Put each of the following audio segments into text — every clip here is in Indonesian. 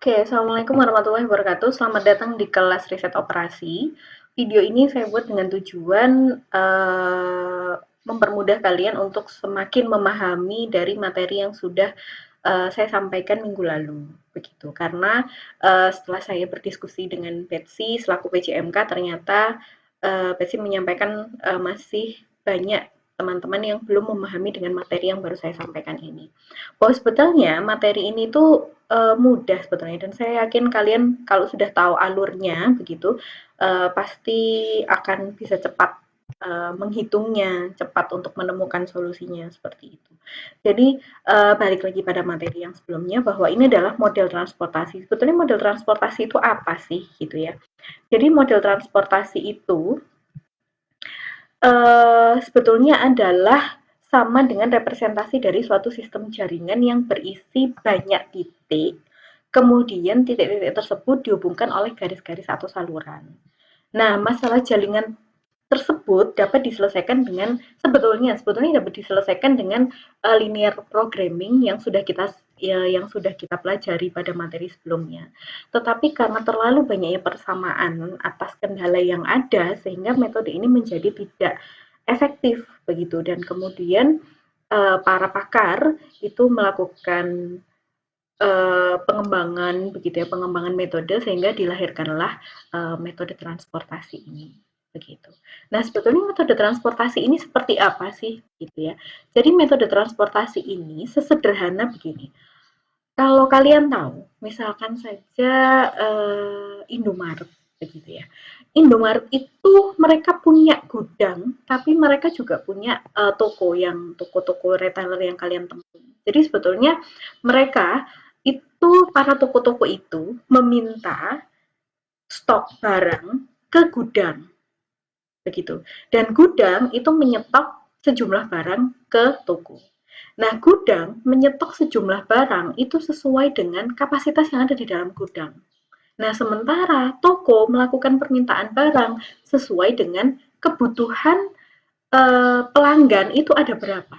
Oke, Assalamualaikum warahmatullahi wabarakatuh. Selamat datang di kelas riset operasi. Video ini saya buat dengan tujuan mempermudah kalian untuk semakin memahami dari materi yang sudah saya sampaikan minggu lalu. Begitu, karena setelah saya berdiskusi dengan Betsy selaku PJMK, ternyata Betsy menyampaikan masih banyak teman-teman yang belum memahami dengan materi yang baru saya sampaikan ini. Bahwa sebetulnya materi ini tuh mudah sebetulnya, dan saya yakin kalian kalau sudah tahu alurnya begitu pasti akan bisa cepat menghitungnya, cepat untuk menemukan solusinya seperti itu. Jadi balik lagi pada materi yang sebelumnya bahwa ini adalah model transportasi. Sebetulnya model transportasi itu apa sih gitu ya. Jadi model transportasi itu sebetulnya adalah sama dengan representasi dari suatu sistem jaringan yang berisi banyak titik, kemudian titik-titik tersebut dihubungkan oleh garis-garis atau saluran. Nah, masalah jaringan tersebut dapat diselesaikan dengan sebetulnya dapat diselesaikan dengan linear programming yang sudah kita pelajari pada materi sebelumnya. Tetapi karena terlalu banyaknya persamaan atas kendala yang ada sehingga metode ini menjadi tidak efektif begitu, dan kemudian para pakar itu melakukan pengembangan begitu ya, pengembangan metode sehingga dilahirkanlah metode transportasi ini begitu. Nah, sebetulnya metode transportasi ini seperti apa sih gitu ya. Jadi metode transportasi ini sesederhana begini. Kalau kalian tahu, misalkan saja Indomaret begitu ya. Indomaret itu mereka punya gudang, tapi mereka juga punya toko-toko retailer yang kalian temui. Jadi sebetulnya mereka itu para toko-toko itu meminta stok barang ke gudang begitu. Dan gudang itu menyetok sejumlah barang ke toko. Nah, gudang menyetok sejumlah barang itu sesuai dengan kapasitas yang ada di dalam gudang. Nah, sementara toko melakukan permintaan barang sesuai dengan kebutuhan pelanggan itu ada berapa.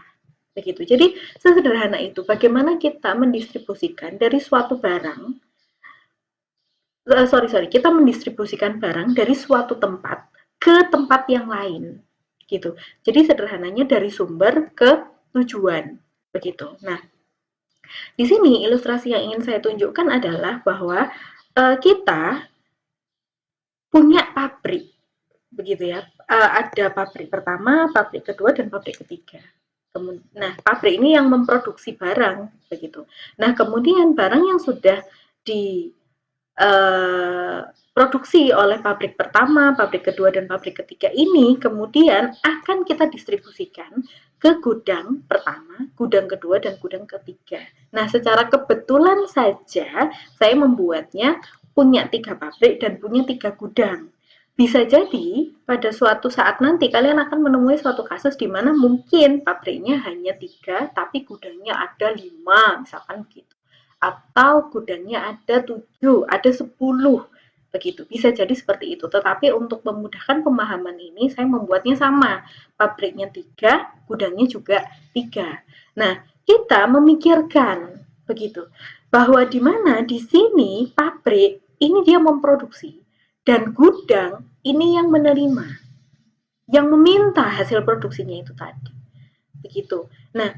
Begitu. Jadi, sesederhana itu bagaimana kita mendistribusikan dari suatu barang kita mendistribusikan barang dari suatu tempat ke tempat yang lain gitu. Jadi sederhananya dari sumber ke tujuan begitu. Nah, di sini ilustrasi yang ingin saya tunjukkan adalah bahwa kita punya pabrik begitu ya. Ada pabrik pertama, pabrik kedua, dan pabrik ketiga. Nah, pabrik ini yang memproduksi barang begitu. Nah, kemudian barang yang sudah di produksi oleh pabrik pertama, pabrik kedua, dan pabrik ketiga ini kemudian akan kita distribusikan ke gudang pertama, gudang kedua, dan gudang ketiga. Nah, secara kebetulan saja saya membuatnya punya 3 pabrik dan punya 3 gudang. Bisa jadi pada suatu saat nanti kalian akan menemui suatu kasus di mana mungkin pabriknya hanya 3 tapi gudangnya ada 5 misalkan gitu. Atau gudangnya ada 7, ada 10 begitu. Bisa jadi seperti itu. Tetapi untuk memudahkan pemahaman ini saya membuatnya sama. Pabriknya 3, gudangnya juga 3. Nah, kita memikirkan begitu bahwa di mana di sini pabrik ini dia memproduksi dan gudang ini yang menerima, yang meminta hasil produksinya itu tadi. Begitu. Nah,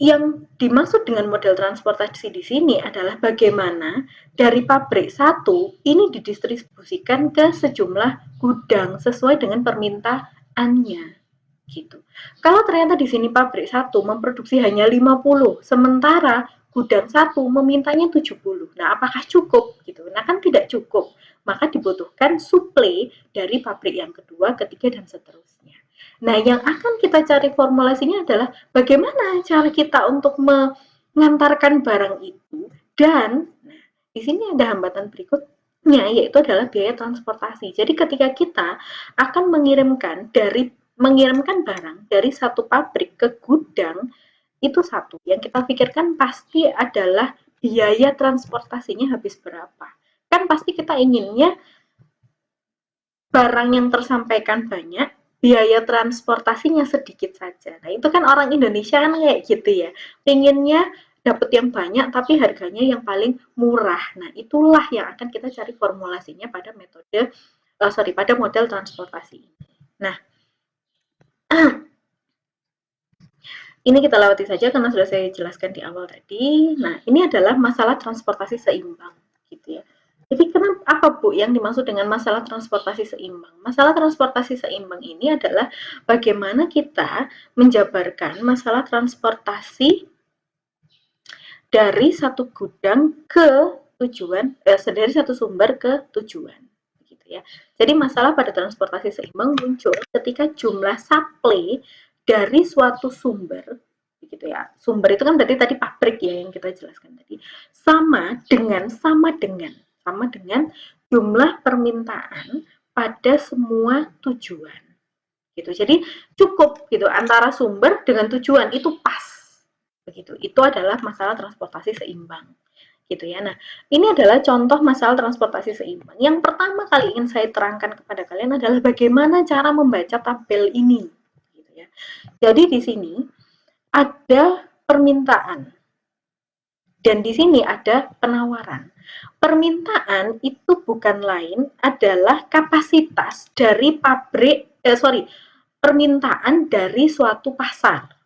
yang dimaksud dengan model transportasi di sini adalah bagaimana dari pabrik satu ini didistribusikan ke sejumlah gudang sesuai dengan permintaannya gitu. Kalau ternyata di sini pabrik satu memproduksi hanya 50, sementara gudang satu memintanya 70. Nah, apakah cukup gitu? Nah, kan tidak cukup. Maka dibutuhkan suplai dari pabrik yang kedua, ketiga, dan seterusnya. Nah, yang akan kita cari formulasinya adalah bagaimana cara kita untuk mengantarkan barang itu, dan nah, di sini ada hambatan berikutnya yaitu adalah biaya transportasi. Jadi ketika kita akan mengirimkan barang dari satu pabrik ke gudang, itu satu yang kita pikirkan pasti adalah biaya transportasinya habis berapa. Kan pasti kita inginnya barang yang tersampaikan banyak, biaya transportasinya sedikit saja. Nah, itu kan orang Indonesia kan kayak gitu ya. Pengennya dapat yang banyak tapi harganya yang paling murah. Nah, itulah yang akan kita cari formulasinya pada pada model transportasi. Nah, ini kita lewati saja karena sudah saya jelaskan di awal tadi. Nah, ini adalah masalah transportasi seimbang, gitu ya. Jadi kenapa apa Bu yang dimaksud dengan masalah transportasi seimbang? Masalah transportasi seimbang ini adalah bagaimana kita menjabarkan masalah transportasi dari satu gudang ke tujuan, dari satu sumber ke tujuan, gitu ya. Jadi masalah pada transportasi seimbang muncul ketika jumlah supply dari suatu sumber, gitu ya. Sumber itu kan berarti tadi pabrik ya yang kita jelaskan tadi, sama dengan jumlah permintaan pada semua tujuan, gitu. Jadi cukup gitu antara sumber dengan tujuan itu pas. Begitu. Itu adalah masalah transportasi seimbang. Gitu ya. Nah, ini adalah contoh masalah transportasi seimbang. Yang pertama kali ingin saya terangkan kepada kalian adalah bagaimana cara membaca tabel ini. Gitu ya. Jadi di sini ada permintaan dan di sini ada penawaran. Permintaan itu bukan lain adalah kapasitas dari permintaan dari suatu pasar.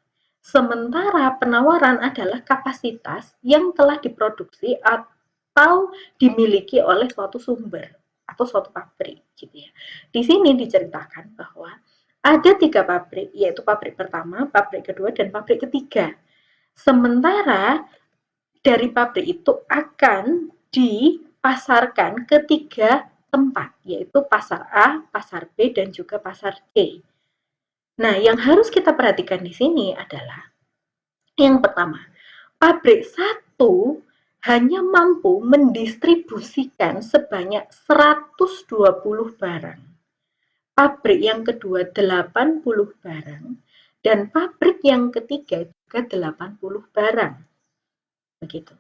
Sementara penawaran adalah kapasitas yang telah diproduksi atau dimiliki oleh suatu sumber atau suatu pabrik, gitu ya. Di sini diceritakan bahwa ada 3 pabrik, yaitu pabrik pertama, pabrik kedua, dan pabrik ketiga. Sementara dari pabrik itu akan dipasarkan ke 3 tempat, yaitu pasar A, pasar B, dan juga pasar C. Nah, yang harus kita perhatikan di sini adalah yang pertama, pabrik satu hanya mampu mendistribusikan sebanyak 120 barang. Pabrik yang kedua 80 barang dan pabrik yang ketiga juga 80 barang. Begitu.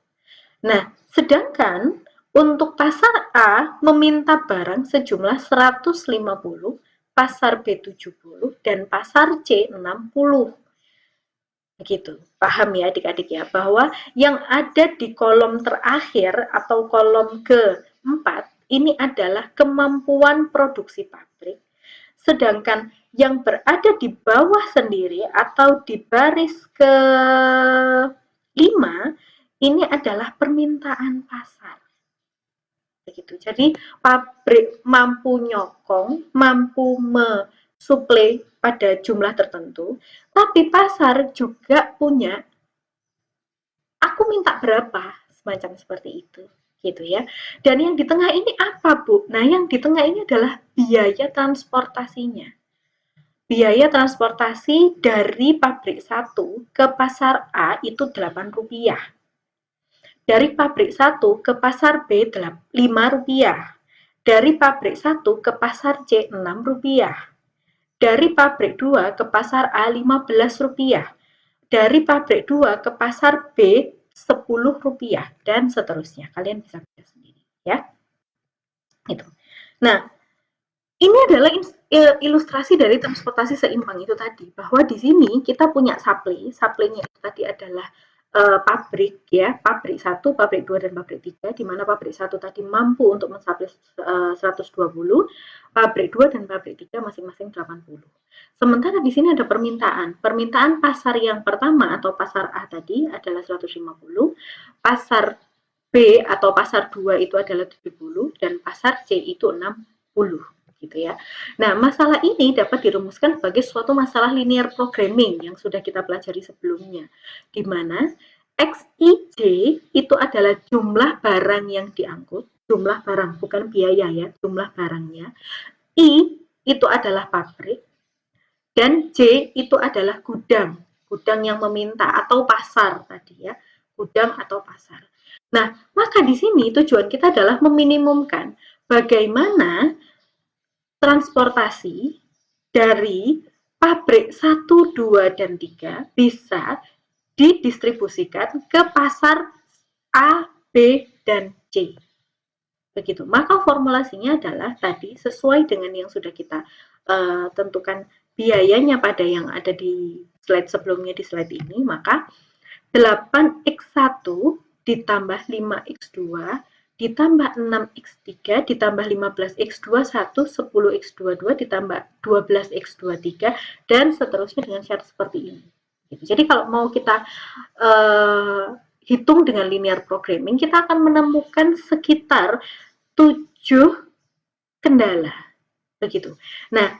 Nah, sedangkan untuk pasar A meminta barang sejumlah 150, pasar B 70 dan pasar C 60. Begitu. Paham ya adik-adik ya, bahwa yang ada di kolom terakhir atau kolom keempat ini adalah kemampuan produksi pabrik, sedangkan yang berada di bawah sendiri atau di baris ke-5 ini adalah permintaan pasar. Begitu. Jadi pabrik mampu nyokong, mampu suplai pada jumlah tertentu, tapi pasar juga punya aku minta berapa, semacam seperti itu, gitu ya. Dan yang di tengah ini apa, Bu? Nah, yang di tengah ini adalah biaya transportasinya. Biaya transportasi dari pabrik 1 ke pasar A itu Rp8. Dari pabrik 1 ke pasar B Rp5. Dari pabrik 1 ke pasar C Rp6. Dari pabrik 2 ke pasar A Rp15. Dari pabrik 2 ke pasar B Rp10 dan seterusnya. Kalian bisa baca sendiri ya. Gitu. Nah, ini adalah ilustrasi dari transportasi seimbang itu tadi, bahwa di sini kita punya supply-nya itu tadi adalah pabrik ya, pabrik 1, pabrik 2 dan pabrik 3, di mana pabrik 1 tadi mampu untuk mensuplai 120, pabrik 2 dan pabrik 3 masing-masing 80. Sementara di sini ada permintaan. Permintaan pasar yang pertama atau pasar A tadi adalah 150, pasar B atau pasar 2 itu adalah 70 dan pasar C itu 60 gitu ya. Nah, masalah ini dapat dirumuskan sebagai suatu masalah linear programming yang sudah kita pelajari sebelumnya, di mana XIJ itu adalah jumlah barang yang diangkut, jumlah barang bukan biaya ya, jumlah barangnya. I itu adalah pabrik dan J itu adalah gudang, gudang yang meminta atau pasar tadi ya, gudang atau pasar. Nah, maka di sini tujuan kita adalah meminimumkan bagaimana transportasi dari pabrik 1, 2, dan 3 bisa didistribusikan ke pasar A, B, dan C. Begitu. Maka formulasinya adalah tadi sesuai dengan yang sudah kita tentukan biayanya pada yang ada di slide sebelumnya di slide ini, maka 8x1 ditambah 5x2 ditambah 6x3 ditambah 15x21 10x22 ditambah 12x23 dan seterusnya dengan syarat seperti ini. Jadi kalau mau kita hitung dengan linear programming, kita akan menemukan sekitar 7 kendala begitu. Nah,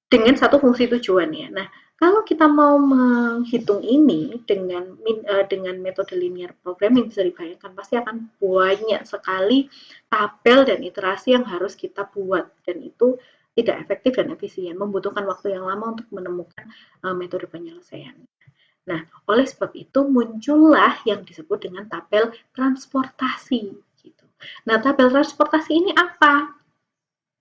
dengan satu fungsi tujuan ya. Nah, kalau kita mau menghitung ini dengan metode linear programming, bisa dibayangkan pasti akan banyak sekali tabel dan iterasi yang harus kita buat, dan itu tidak efektif dan efisien, membutuhkan waktu yang lama untuk menemukan metode penyelesaian. Nah, oleh sebab itu muncullah yang disebut dengan tabel transportasi. Gitu. Nah, tabel transportasi ini apa?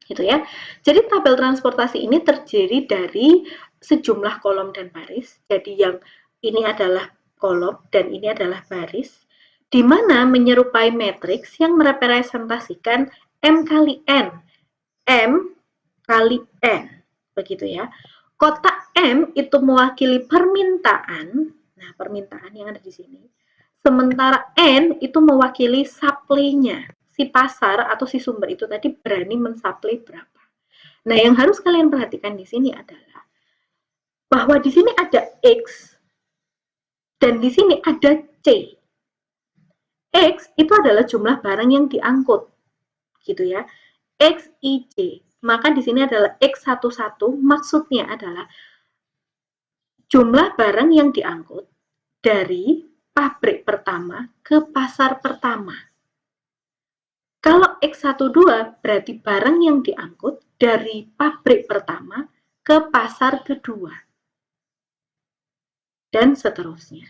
Gitu ya. Jadi tabel transportasi ini terdiri dari sejumlah kolom dan baris. Jadi yang ini adalah kolom dan ini adalah baris, di mana menyerupai matriks yang merepresentasikan M kali N. M kali N. Begitu ya. Kotak M itu mewakili permintaan. Nah, permintaan yang ada di sini. Sementara N itu mewakili supply-nya. Si pasar atau si sumber itu tadi berani mensuplai berapa. Nah, yang harus kalian perhatikan di sini adalah bahwa di sini ada X dan di sini ada C. X itu adalah jumlah barang yang diangkut, gitu ya. XIC. Maka di sini adalah X11, maksudnya adalah jumlah barang yang diangkut dari pabrik pertama ke pasar pertama. Kalau X12 berarti barang yang diangkut dari pabrik pertama ke pasar kedua. Dan seterusnya.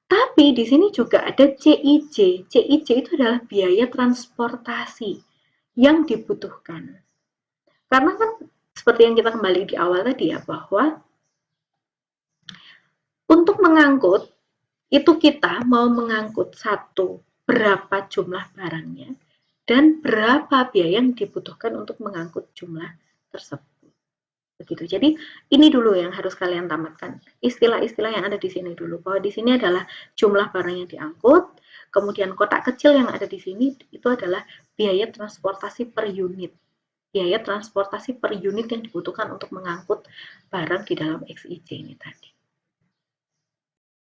Tapi di sini juga ada CIC. CIC itu adalah biaya transportasi yang dibutuhkan. Karena kan seperti yang kita kembali di awal tadi ya, bahwa untuk mengangkut, itu kita mau mengangkut satu, berapa jumlah barangnya, dan berapa biaya yang dibutuhkan untuk mengangkut jumlah tersebut. Begitu. Jadi ini dulu yang harus kalian tamatkan. Istilah-istilah yang ada di sini dulu. Bahwa di sini adalah jumlah barang yang diangkut, kemudian kotak kecil yang ada di sini itu adalah biaya transportasi per unit. Biaya transportasi per unit yang dibutuhkan untuk mengangkut barang di dalam XIC ini tadi.